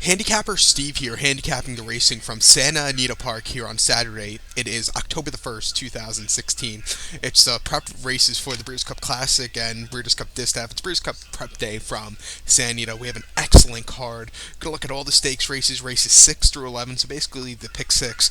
Handicapper Steve here, handicapping the racing from Santa Anita Park here on Saturday. It is October the 1st, 2016. It's prep races for the Breeders' Cup Classic and Breeders' Cup Distaff. It's Breeders' Cup Prep Day from Santa Anita. We have an excellent card. Gonna look at all the stakes races 6 through 11, so basically the pick 6.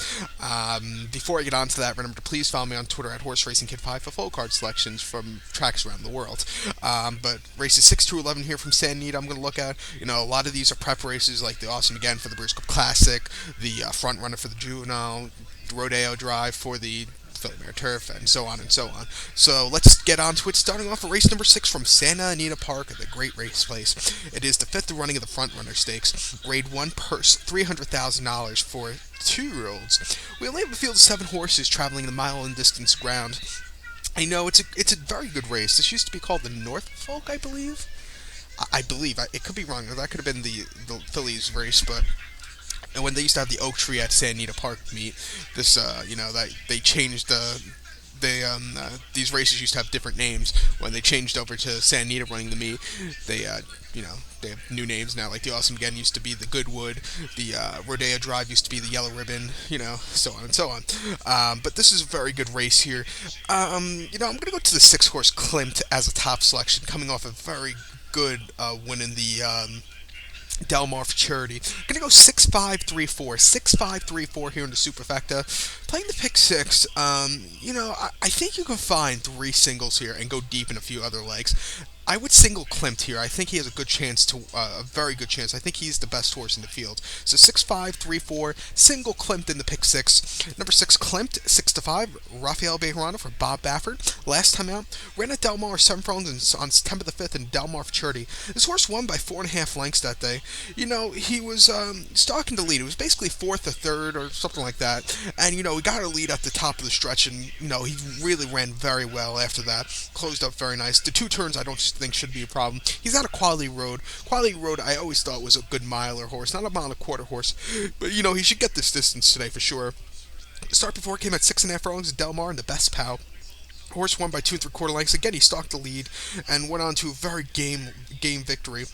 Before I get on to that, remember to please follow me on Twitter at HorseRacingKid5 for full card selections from tracks around the world. But races 6 through 11 here from Santa Anita, I'm gonna look at. A lot of these are prep races like the Awesome Again for the Breeders' Cup Classic, the front runner for the Juvenile, Rodeo Drive for the Philly Mare Turf, and so on and so on. So let's get on to it, starting off with race number 6 from Santa Anita Park at the Great Race Place. It is the 5th running of the Front Runner Stakes. Grade 1 purse, $300,000 for 2-year-olds. We only have a field of 7 horses traveling the mile and distance ground. I know it's a very good race. This used to be called the Norfolk, I believe. I believe. It could be wrong. That could have been the Phillies race, but when they used to have the Oak Tree at Santa Anita Park meet, this, that they changed these races used to have different names. When they changed over to Santa Anita running the meet, they have new names now. Like the Awesome Again used to be the Goodwood, the Rodeo Drive used to be the Yellow Ribbon, so on and so on. But this is a very good race here. I'm going to go to the 6-horse Klimt as a top selection, coming off a very good win in the Del Mar for Charity. I'm going to go 6-5-3-4. 6-5-3-4 here in the Superfecta. Playing the pick 6, I think you can find 3 singles here and go deep in a few other legs. I would single Klimt here. I think he has a good chance a very good chance. I think he's the best horse in the field. So 6-5-3-4, single Klimt in the pick 6. Number 6, Klimt, 6-5. Rafael Bejarano for Bob Baffert. Last time out, ran at Del Mar 7 furlongs on September the 5th in Del Mar for Charity. This horse won by 4.5 lengths that day. He was stalking the lead. It was basically 4th or 3rd or something like that. And, he got a lead at the top of the stretch, and, he really ran very well after that. Closed up very nice. The 2 turns I don't think should be a problem. He's at a Quality Road. Quality Road I always thought was a good miler horse, not a mile and a quarter horse, but he should get this distance today for sure. The start before came at 6.5 furlongs at Del Mar in the Best Pal. Horse won by 2 3/4 lengths. Again, he stalked the lead and went on to a very game victory.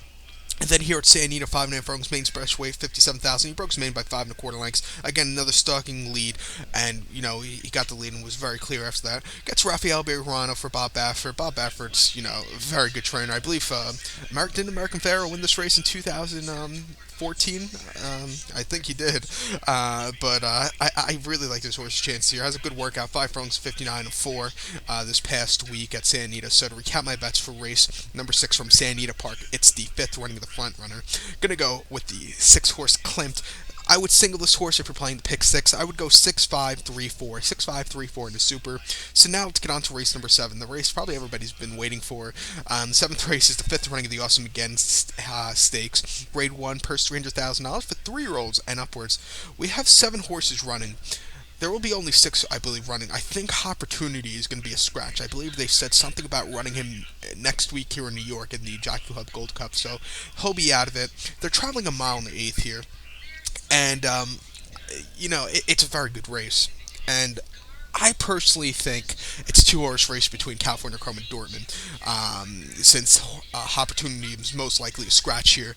And then here at Santa Anita, 5.5 furlongs, main fresh weight, 57,000. He broke his main by 5 1/4 lengths. Again, another stalking lead, and he got the lead and was very clear after that. Gets Rafael Bejarano for Bob Baffert. Bob Baffert's a very good trainer. I believe didn't American Pharaoh win this race in 2014? I think he did. But I really like this horse's chance here. Has a good workout, 5 furlongs, 59-4 this past week at Santa Anita. So to recap my bets for race number 6 from Santa Anita Park, it's the 5th running of the Front Runner. Gonna go with the 6-horse Klimt. I would single this horse if you're playing the pick 6. I would go 6-5-3-4. 6-5-3-4 in the Super. So now let's get on to race number 7. The race probably everybody's been waiting for. The 7th race is the 5th running of the Awesome Again Stakes. Grade 1, purse $300,000 for 3-year-olds and upwards. We have 7 horses running. There will be only 6, I believe, running. I think Opportunity is going to be a scratch. I believe they said something about running him next week here in New York in the Jockey Club Gold Cup, so he'll be out of it. They're traveling a mile in the 8th here, and, it's a very good race. And I personally think it's a 2-horse race between California Chrome and Dortmund, since Opportunity is most likely a scratch here.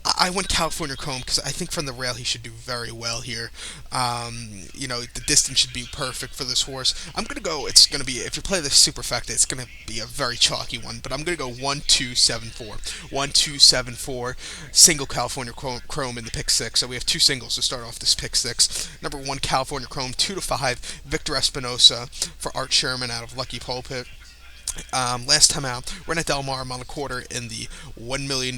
I went California Chrome because I think from the rail he should do very well here. The distance should be perfect for this horse. I'm going to go, it's going to be, if you play the Superfecta, it's going to be a very chalky one, but I'm going to go 1-2-7-4. 1-2-7-4, single California Chrome in the pick 6. So we have 2 singles to start off this pick 6. Number 1, California Chrome, 2-5. Victor Espinosa for Art Sherman out of Lucky Pulpit. Last time out, ran at Del Mar on a quarter in the $1 million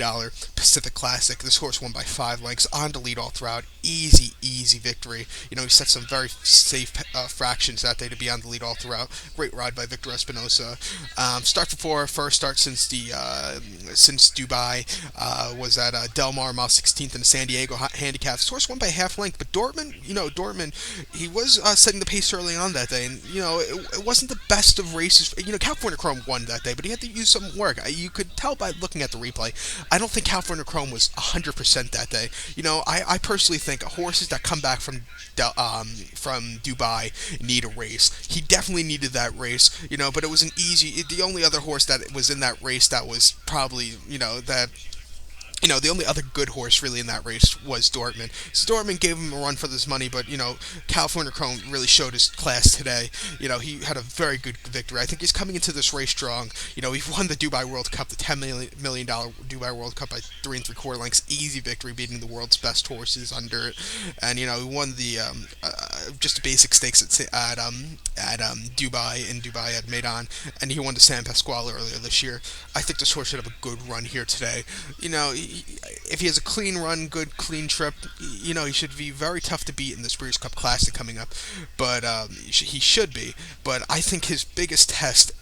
Pacific Classic. This horse won by 5 lengths, on to lead all throughout. Easy victory. He set some very safe fractions that day to be on the lead all throughout. Great ride by Victor Espinosa. Start before first start since Dubai was at Del Mar, mile 16th in the San Diego handicap. This horse won by half length, but Dortmund, he was setting the pace early on that day, and it wasn't the best of races. California Chrome won that day, but he had to use some work. You could tell by looking at the replay. I don't think California Chrome was 100% that day. I personally think horses that come back from Dubai need a race. He definitely needed that race, but it was an easy. The only other horse that was in that race that was probably, that The only other good horse really in that race was Dortmund. So Dortmund gave him a run for this money, but California Chrome really showed his class today. He had a very good victory. I think he's coming into this race strong. He won the Dubai World Cup, the $10 million Dubai World Cup by 3 3/4 lengths, easy victory, beating the world's best horses under it. And he won the just a basic stakes at Dubai in Dubai at Maidan, and he won the San Pasquale earlier this year. I think this horse should have a good run here today. If he has a clean run, good clean trip, he should be very tough to beat in this Breeders' Cup Classic coming up. But he should be. But I think his biggest test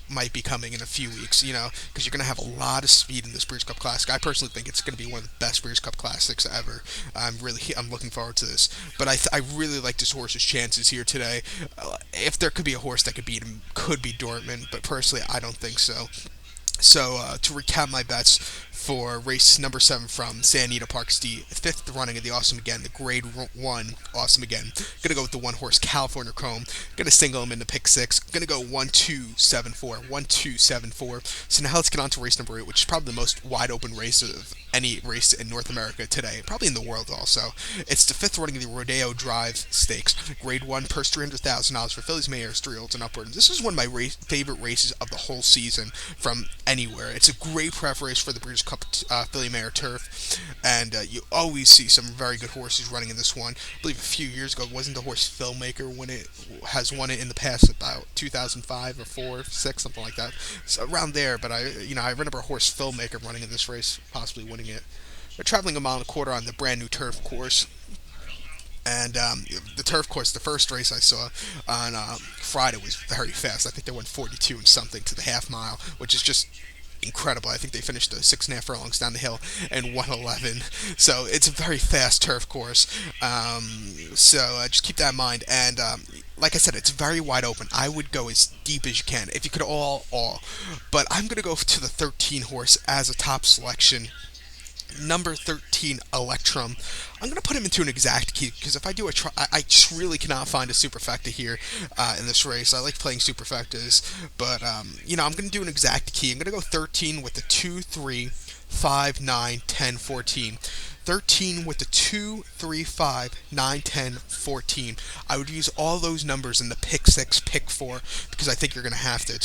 might be coming in a few weeks, because you're going to have a lot of speed in this Breeders' Cup Classic. I personally think it's going to be one of the best Breeders' Cup Classics ever. I'm looking forward to this. But I really like this horse's chances here today. If there could be a horse that could beat him, could be Dortmund, but personally, I don't think so. So to recap my bets for race number 7 from Santa Anita Park, it's the fifth running of the Awesome Again, the Grade 1 Awesome Again. Gonna go with the one horse California Chrome. Gonna single him in the pick 6. Gonna go 1-2-7-4, 1-2-7-4. So now let's get on to race number 8, which is probably the most wide open race of any race in North America today, probably in the world also. It's the 5th running of the Rodeo Drive Stakes, Grade 1, purse $300,000 for fillies, mares, 3-year-olds, and upward. This is one of my favorite races of the whole season from anywhere. It's a great prep race for the Breeders' Cup filly mare turf, and you always see some very good horses running in this one. I believe a few years ago, wasn't the horse Filmmaker has won it in the past, about 2005 or 4, 6, something like that. So around there, but I remember a horse Filmmaker running in this race, possibly winning it. They're traveling a mile and a quarter on the brand new turf course. And the turf course, the first race I saw on Friday was very fast. I think they went 42 and something to the half mile, which is just incredible. I think they finished the 6.5 furlongs down the hill and 111. So it's a very fast turf course. So just keep that in mind. And like I said, it's very wide open. I would go as deep as you can. If you could all. But I'm going to go to the 13 horse as a top selection. Number 13, Electrum. I'm going to put him into an exact key because if I do I just really cannot find a superfecta here in this race. I like playing superfectas, but I'm going to do an exact key. I'm going to go 13 with the 2, 3, 5, 9, 10, 14. 13 with the 2, 3, 5, 9, 10, 14. I would use all those numbers in the pick 6, pick 4 because I think you're going to have to.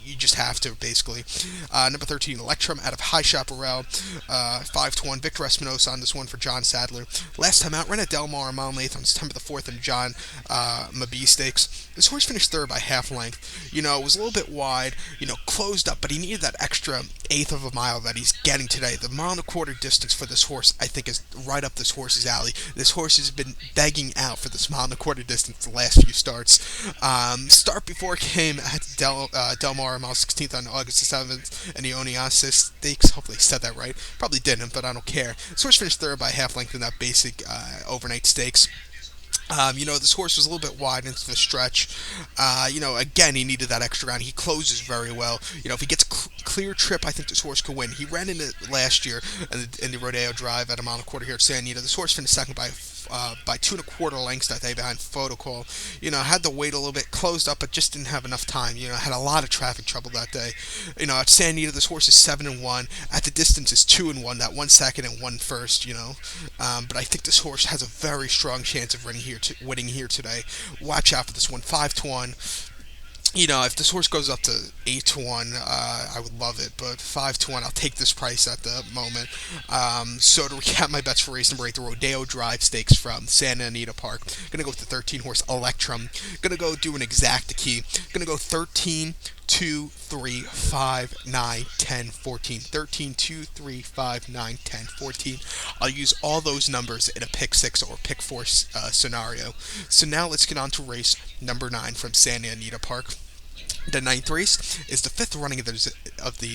You just have to, basically. Number 13, Electrum out of High Chaparral. 5-1, Victor Espinosa on this one for John Sadler. Last time out, ran at Del Mar a mile and eighth on September the 4th in John Mabee Stakes. This horse finished third by half length. It was a little bit wide, closed up, but he needed that extra eighth of a mile that he's getting today. The mile and a quarter distance for this horse, I think, is right up this horse's alley. This horse has been begging out for this mile and a quarter distance the last few starts. Start before came at Del Mar, mile 16th on August the 7th, and the Oniasis Stakes. Hopefully I said that right. Probably didn't, but I don't care. This horse finished third by half length in that basic overnight stakes. This horse was a little bit wide into the stretch. Again, he needed that extra round. He closes very well. If he gets a clear trip, I think this horse could win. He ran in it last year in the Rodeo Drive at a mile and a quarter here at Santa Anita. This horse finished second by 2 1/4 lengths that day behind Photocall. Had to wait a little bit, closed up, but just didn't have enough time. Had a lot of traffic trouble that day. At Santa Anita, this horse is 7-1. At the distance is 2-1. That 1 second and 1 first. But I think this horse has a very strong chance of winning here today. Watch out for this one. 5-1. If this horse goes up to 8-1, I would love it. But 5-1, I'll take this price at the moment. So to recap my bets for race number 8, the Rodeo Drive Stakes from Santa Anita Park. Gonna go with the 13 horse Electrum. Gonna go do an exacta key. Gonna go 13, 2, 3, 5, 9, 10, 14. 13, 2, 3, 5, 9, 10, 14. I'll use all those numbers in a pick 6 or pick 4 scenario. So now let's get on to race number 9 from Santa Anita Park. The 9th race is the 5th running of the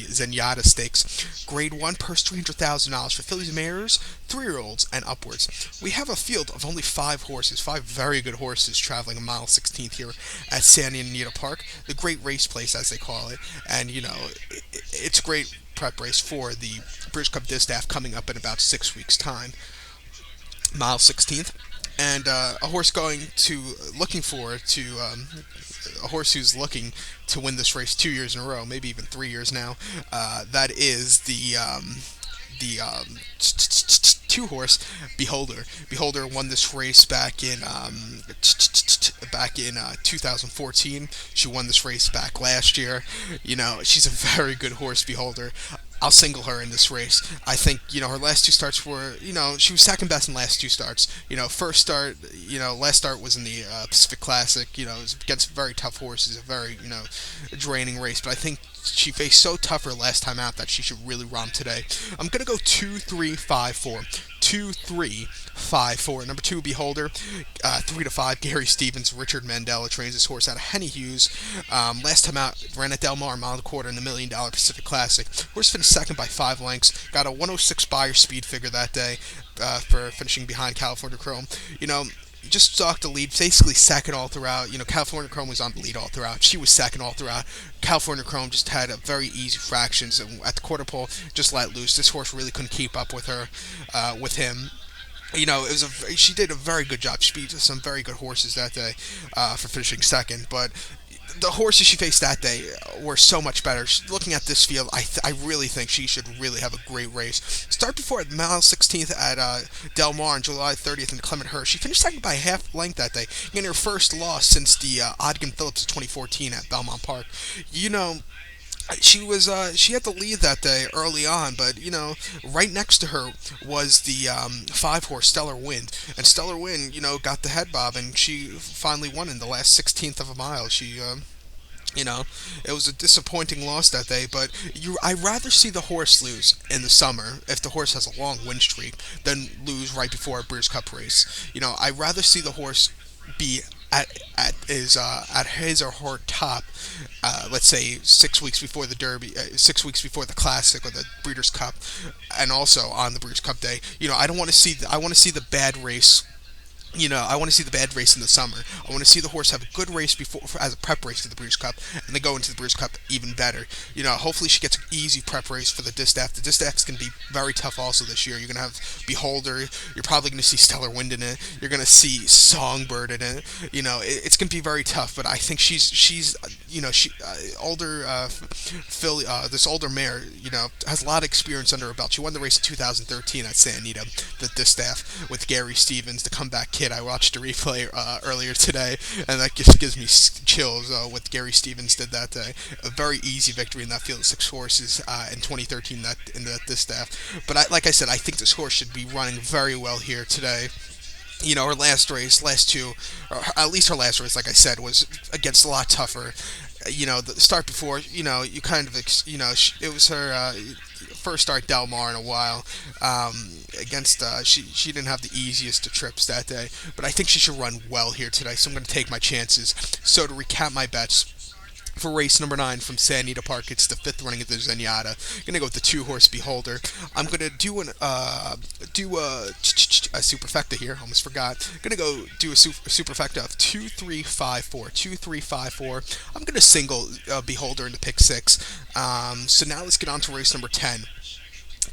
Zenyatta Stakes. Grade 1, purse $300,000 for fillies and mares, 3-year-olds, and upwards. We have a field of only 5 horses, 5 very good horses traveling a mile 16th here at Santa Anita Park, the great race place as they call it. And, it's a great prep race for the British Cup Distaff coming up in about 6 weeks' time. Mile 16th. And a horse a horse who's looking to win this race 2 years in a row, maybe even 3 years now. That is the the two horse Beholder. Beholder won this race back in 2014. She won this race back last year. She's a very good horse, Beholder. I'll single her in this race. I think her last two starts were she was second best in last two starts. First start last start was in the Pacific Classic. It was against very tough horses, a very draining race. But I think she faced so tough her last time out that she should really romp today. I'm gonna go 2-3-5-4. 2-3-5-4. Number two, Beholder. 3-5, Gary Stevens. Richard Mandela trains this horse out of Henny Hughes. Last time out, ran at Del Mar, mile and a quarter in the $1 Million Pacific Classic. Horse finished second by 5 lengths. Got a 106 Buyer speed figure that day for finishing behind California Chrome. Just stalked the lead, basically second all throughout. California Chrome was on the lead all throughout. She was second all throughout. California Chrome just had a very easy fractions, and at the quarter pole, just let loose. This horse really couldn't keep up with her, with him. She did a very good job. She beat some very good horses that day for finishing second, but the horses she faced that day were so much better. Looking at this field, I really think she should really have a great race. Start before at mile 16th at Del Mar on July 30th in Clement Hirsch. She finished second by half length that day, getting her first loss since the Ogden Phillips of 2014 at Belmont Park. She had the lead that day early on, but right next to her was the 5 horse Stellar Wind, and Stellar Wind got the head bob, and she finally won in the last 16th of a mile. It was a disappointing loss that day, but I'd rather see the horse lose in the summer if the horse has a long win streak than lose right before a Breeders' Cup race. I'd rather see the horse be at his or her top, let's say 6 weeks before the Derby, 6 weeks before the Classic or the Breeders' Cup, and also on the Breeders' Cup day. I don't want to see. I want to see the bad race. I want to see the bad race in the summer. I want to see the horse have a good race before, as a prep race to the Breeders' Cup, and then go into the Breeders' Cup even better. Hopefully she gets an easy prep race for the distaff. The distaff's going to be very tough also this year. You're going to have Beholder. You're probably going to see Stellar Wind in it. You're going to see Songbird in it. It's going to be very tough. But I think she's older filly. This older mare, has a lot of experience under her belt. She won the race in 2013 at Santa Anita, the distaff with Gary Stevens, the comeback kid. I watched a replay earlier today, and that just gives me chills. What Gary Stevens did that day, a very easy victory in that field of 6 horses in 2013 in that distaff. But like I said, I think this horse should be running very well here today. Her last two, or at least her last race, like I said, was against a lot tougher. The start before, you kind of, it was her first start Del Mar in a while. Against, she didn't have the easiest of trips that day, but I think she should run well here today, so I'm going to take my chances. So to recap my bets, for race number 9 from Santa Anita Park, it's the 5th running of the Zenyatta. I'm gonna go with the 2-horse Beholder. I'm gonna do a superfecta here. Almost forgot. I'm gonna go do a superfecta of 2-3-5-4. 2-3-5-4. I'm gonna single Beholder into pick 6. So now let's get on to race number 10.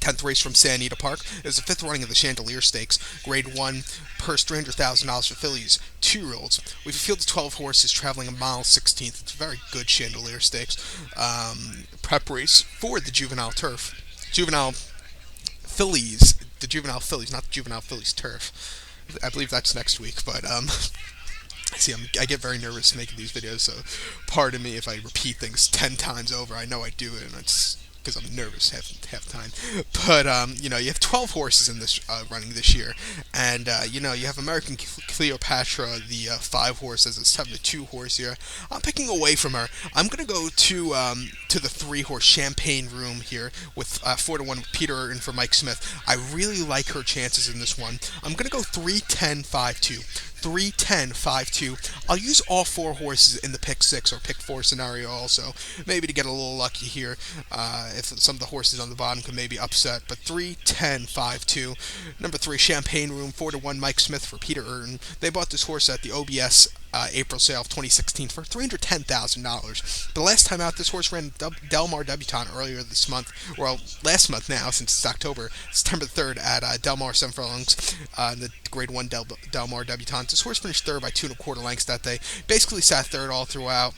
10th race from Santa Anita Park. It was the 5th running of the Chandelier Stakes. Grade 1, purse $300,000 for fillies, 2-year-olds. We have a field of 12 horses traveling a mile 16th. It's a very good Chandelier Stakes. Prep race for the juvenile turf. Juvenile fillies. The juvenile fillies, not the juvenile fillies turf. I believe that's next week, but see, I get very nervous making these videos, so pardon me if I repeat things 10 times over. I know I do it, and it's because I'm nervous half the time. But, you have 12 horses in this running this year. And, you have American Cleopatra, the 5-horse, as a 7-2 horse here. I'm picking away from her. I'm going to go to the 3-horse Champagne Room here with 4-1 with Peter Urton for Mike Smith. I really like her chances in this one. I'm going to go 3-10-5-2. 3-10-5-2. I'll use all 4 horses in the pick 6 or pick 4 scenario also, maybe to get a little lucky here if some of the horses on the bottom can maybe upset. But 3-10-5-2. Number 3, Champagne Room, 4-1 Mike Smith for Peter Urton. They bought this horse at the OBS April sale of 2016 for $310,000. The last time out, this horse ran Del Mar Debutante earlier this month, well, last month now, since it's October, September 3rd at Del Mar 7 furlongs, the Grade 1 Del Mar Debutante. This horse finished third by 2 1/4 lengths that day. Basically sat third all throughout.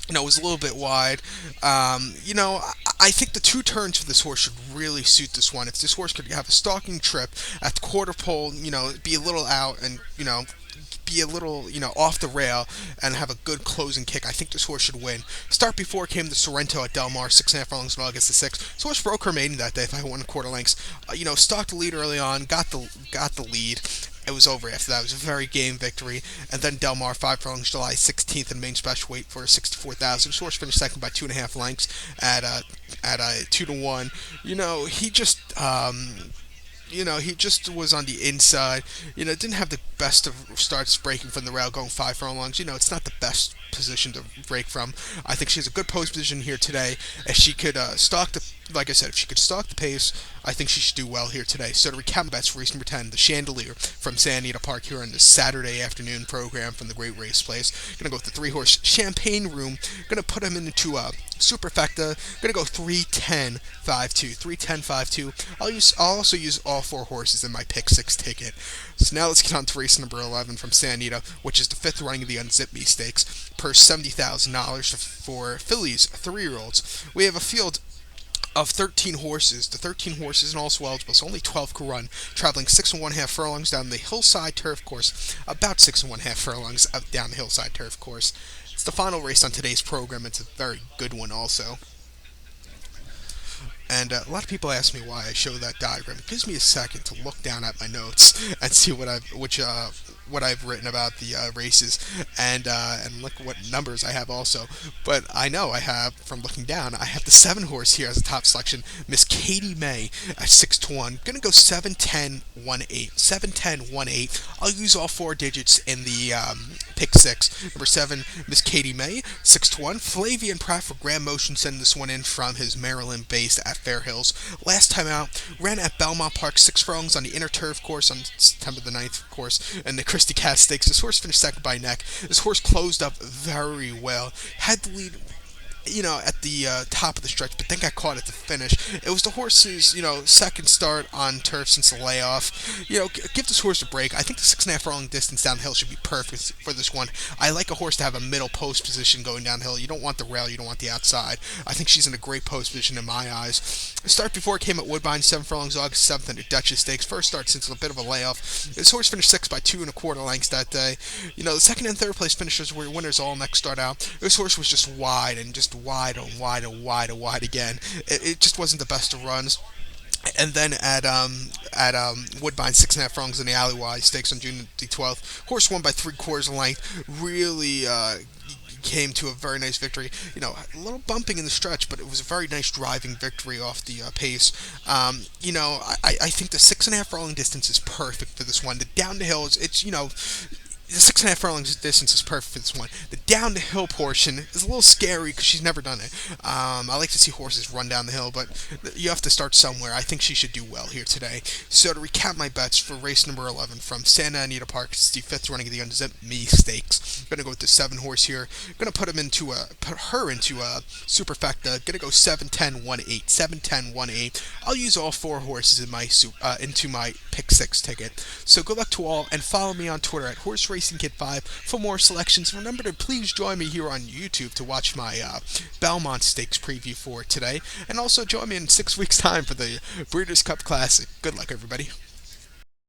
it was a little bit wide. I think the two turns for this horse should really suit this one. If this horse could have a stalking trip at the quarter pole, be a little out and, be a little, off the rail and have a good closing kick, I think this horse should win. Start before came the Sorrento at Del Mar, 6.5 furlongs in August the 6th. This horse broke her maiden that day by 1 1/4 lengths. Stalked the lead early on, got the lead. It was over after that. It was a very game victory. And then Del Mar, 5 furlongs, July 16th in main special weight for 64,000. This horse finished second by 2.5 lengths at 2 to 1. He just he just was on the inside. Didn't have the best of starts breaking from the rail, going 5 furlongs. It's not the best position to break from. I think she has a good post position here today. If she could like I said, if she could stalk the pace, I think she should do well here today. So to recap my bets for race number 10, the Chandelier from Santa Anita Park here on the Saturday afternoon program from the Great Race Place. Gonna go with the 3-horse Champagne Room. Gonna put him into a Superfecta. Gonna go 3-10-5-2. 3-10-5-2. I'll also use all 4 horses in my pick 6 ticket. So now let's get on to race number 11 from Santa Anita, which is the 5th running of the Unzip Me Stakes. Purse $70,000 for fillies, 3-year-olds. We have a field of 13 horses. The 13 horses and also eligible, so only 12 could run, traveling 6.5 furlongs down the hillside turf course, about 6.5 furlongs up down the hillside turf course. It's the final race on today's program. It's a very good one also. And a lot of people ask me why I show that diagram. It gives me a second to look down at my notes and see what I've written about the races, and look what numbers I have also. But I know I have, from looking down, I have the 7 horse here as a top selection, Miss Katie May at 6 to 1. Gonna go 7-10-1-8. 7-10-1-8. I'll use all 4 digits in the pick 6. Number 7, Miss Katie May, 6 to 1. Flavian Pratt for Grand Motion sending this one in from his Maryland base at Fair Hills. Last time out, ran at Belmont Park, 6 furlongs on the inner turf course on September the 9th, of course, and the Christie Cass Stakes. This horse finished second by neck. This horse closed up very well. Had the lead, at the top of the stretch, but then got caught at the finish. It was the horse's, second start on turf since the layoff. Give this horse a break. I think the 6.5 furlong distance downhill should be perfect for this one. I like a horse to have a middle post position going downhill. You don't want the rail, you don't want the outside. I think she's in a great post position in my eyes. The start before came at Woodbine, 7 furlongs, August 7th, under Duchess Stakes. First start since a bit of a layoff. This horse finished 6 by 2.25 lengths that day. The second and third place finishers were winners all next start out. This horse was just wide and just wide and wide and wide and wide again. It just wasn't the best of runs. And then at Woodbine, 6.5 furlongs in the Alleyway Stakes on June the 12th, horse won by 3/4 length. Really came to a very nice victory. A little bumping in the stretch, but it was a very nice driving victory off the pace. I think the 6.5 furlong distance is perfect for this one. The down the hill the 6.5 furlongs distance is perfect for this one. The down the hill portion is a little scary because she's never done it. I like to see horses run down the hill, but you have to start somewhere. I think she should do well here today. So to recap my bets for race number 11 from Santa Anita Park, it's the 5th running of the Unzip Me Stakes. I'm gonna go with the 7 horse here. I'm gonna put her into a superfecta. Gonna go 7-10-1-8. 7-10-1-8. I'll use all 4 horses in my into my pick 6 ticket. So good luck to all, and follow me on Twitter at Horse Racing Kid 5 for more selections. Remember to please join me here on YouTube to watch my Belmont Stakes preview for today, and also join me in 6 weeks' time for the Breeders' Cup Classic. Good luck, everybody.